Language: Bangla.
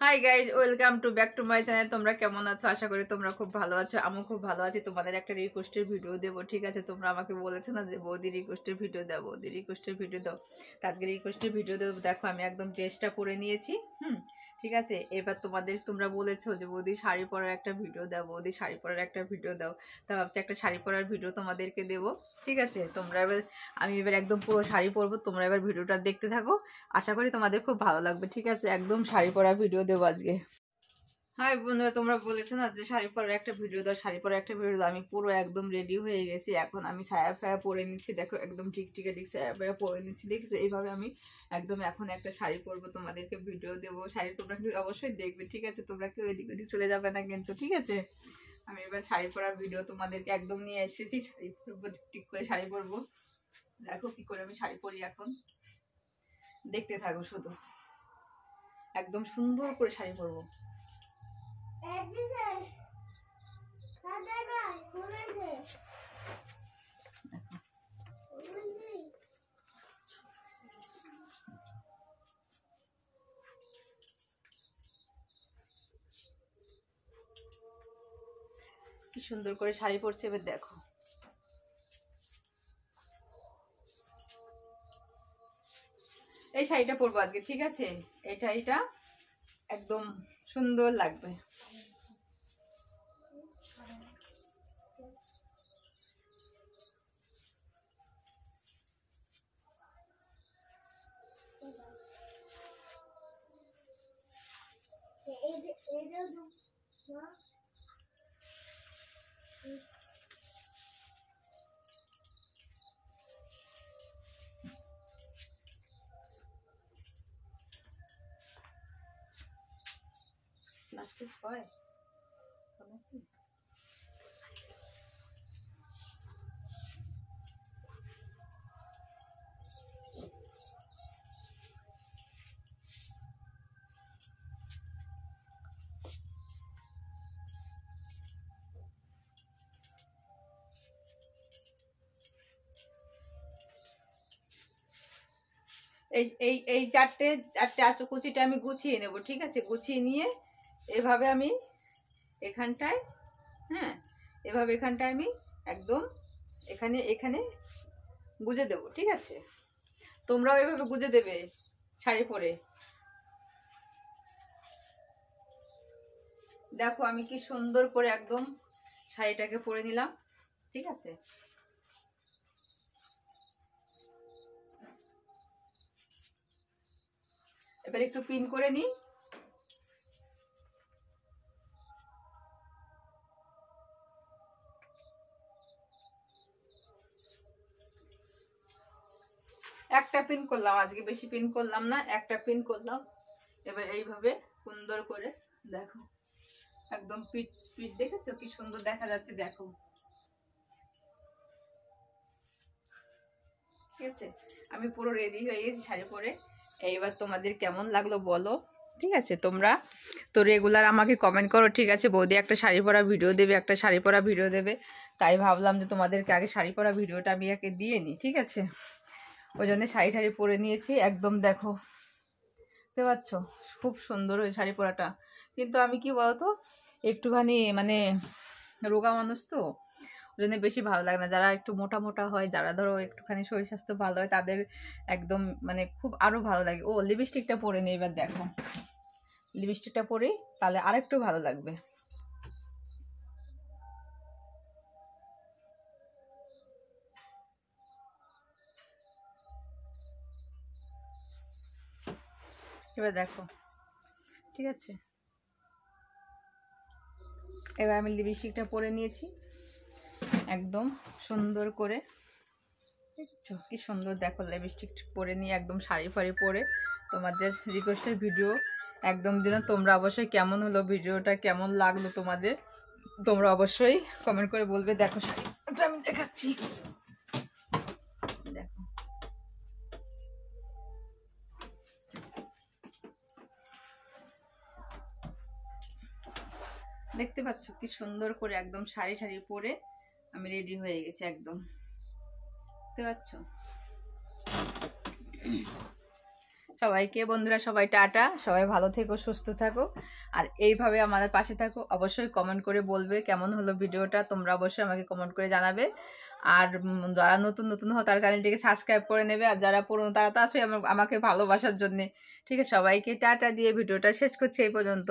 Hi guys, welcome to back to my channel. তোমরা কেমন আছো? আশা করি তোমরা খুব ভালো আছো। আমিও খুব ভালো আছি। তোমাদের একটা রিকোয়েস্টের ভিডিও দেবো, ঠিক আছে? তোমরা আমাকে বলেছো না যে বৌদি রিকোয়েস্টের ভিডিও দাও, বৌদি রিকোয়েস্টের ভিডিও দাও। আজকে রিকোয়েস্টের ভিডিও দেবো। দেখো আমি একদম ড্রেসটা পরে নিয়েছি। ঠিক আছে। এবার তোমরা বলেছো যে বৌদি শাড়ি পরার একটা ভিডিও দাও, বৌদি শাড়ি পরার একটা ভিডিও দাও। তা ভাবছি একটা শাড়ি পরার ভিডিও তোমাদেরকে দেবো, ঠিক আছে? আমি এবার একদম পুরো শাড়ি পরবো। তোমরা এবার ভিডিওটা দেখতে থাকো। আশা করি তোমাদের খুব ভালো লাগবে, ঠিক আছে? একদম শাড়ি পরা ভিডিও দেবো আজকে। হাই বন্ধুরা, তোমরা বলেছো না যে শাড়ি পরার একটা ভিডিও দাও, শাড়ি পরার একটা ভিডিও দাও। আমি পুরো একদম রেডি হয়ে গেছি। এখন আমি সায়া ফায়া পরে নিচ্ছি। দেখো একদম ঠিক সায়া ফায়া পরে নিচ্ছি, দেখছো? এইভাবে আমি একদম এখন একটা শাড়ি পরবো, তোমাদেরকে ভিডিও দেবো। শাড়ি তোমরা কিন্তু অবশ্যই দেখবে, ঠিক আছে? তোমরা কেউ এদিক ওদিক চলে যাবে না কিন্তু, ঠিক আছে? আমি এবার শাড়ি পরার ভিডিও তোমাদেরকে একদম নিয়ে এসেছি। শাড়ি পরবো, ঠিক করে শাড়ি পরবো। দেখো কি করে আমি শাড়ি পরি এখন, দেখতে থাকো শুধু। একদম সুন্দর করে শাড়ি পরবো। কি সুন্দর করে শাড়ি পরছে, এবার দেখো। এই শাড়িটা পরবো আজকে, ঠিক আছে? এটা একদম সুন্দর লাগবে। এই এই এই চারটে চারটে কুচিটা আমি গুছিয়ে নেব, ঠিক আছে? গুছিয়ে নিয়ে এভাবে আমি এখানটায়, হ্যাঁ, এভাবে এখানটায় আমি একদম এখানে এখানে গুজে দেব, ঠিক আছে? তোমরাও এভাবে গুজে দেবে শাড়ি পরে। দেখো আমি কি সুন্দর করে একদম শাড়িটাকে পরে নিলাম, ঠিক আছে? এবার একটু পিন করে নিই। একটা পিন করলাম আজকে, বেশি পিন করলাম না, একটা পিন করলাম। এবার এইভাবে সুন্দর করে দেখো, একদম পিঠ পিঠ দেখেছো কি সুন্দর দেখা যাচ্ছে? দেখো, ঠিক আছে? আমি পুরো রেডি হয়ে গেছি শাড়ি পরে। এইবার তোমাদের কেমন লাগলো বলো, ঠিক আছে? তোমরা তো রেগুলার আমাকে কমেন্ট করো, ঠিক আছে? বৌদি একটা শাড়ি পরা ভিডিও দেবে, একটা শাড়ি পরা ভিডিও দেবে। তাই ভাবলাম যে তোমাদেরকে আগে শাড়ি পরা ভিডিওটা আমি একে দিয়ে নিই, ঠিক আছে? ওই জন্য শাড়ি ঠাড়ি পরে নিয়েছি একদম। দেখো, বুঝতে পারছো? খুব সুন্দর ওই শাড়ি পরাটা। কিন্তু আমি কি বলতো, একটুখানি মানে রোগা মানুষ তো, ওই জন্য বেশি ভালো লাগে না। যারা একটু মোটা মোটা হয়, যারা ধরো একটুখানি শরীর স্বাস্থ্য ভালো হয়, তাদের একদম মানে খুব আরো ভালো লাগে। ও লিপস্টিকটা পরে নি, এবার দেখো লিপস্টিকটা পরে তাহলে আরেকটু ভালো লাগবে। এবার দেখো, ঠিক আছে? এবার আমি লিপস্টিকটা পরে নিয়েছি একদম সুন্দর করে, দেখছো কি সুন্দর? দেখো লিপস্টিক পরে নিয়ে একদম শাড়ি ফাড়ি পরে তোমাদের রিকোয়েস্টের ভিডিও একদম দিলাম। তোমরা অবশ্যই কেমন হলো ভিডিওটা, কেমন লাগলো তোমাদের, তোমরা অবশ্যই কমেন্ট করে বলবে। দেখো শাড়িটা আমি দেখাচ্ছি, দেখো দেখতে পাচ্ছ কি সুন্দর করে একদম শাড়ি ঠাড়ি পরে আমি রেডি হয়ে গেছি একদম, দেখতে পাচ্ছ? সবাইকে বন্ধুরা, সবাই টাটা, সবাই ভালো থেকো, সুস্থ থাকো, আর এইভাবে আমাদের পাশে থাকো। অবশ্যই কমেন্ট করে বলবে কেমন হলো ভিডিওটা, তোমরা অবশ্যই আমাকে কমেন্ট করে জানাবে। আর যারা নতুন নতুন হয় তারা চ্যানেলটিকে সাবস্ক্রাইব করে নেবে, আর যারা পুরনো তারা তো আসবে আমাকে ভালোবাসার জন্যে। ঠিক আছে, সবাইকে টাটা দিয়ে ভিডিওটা শেষ করছি এই পর্যন্ত।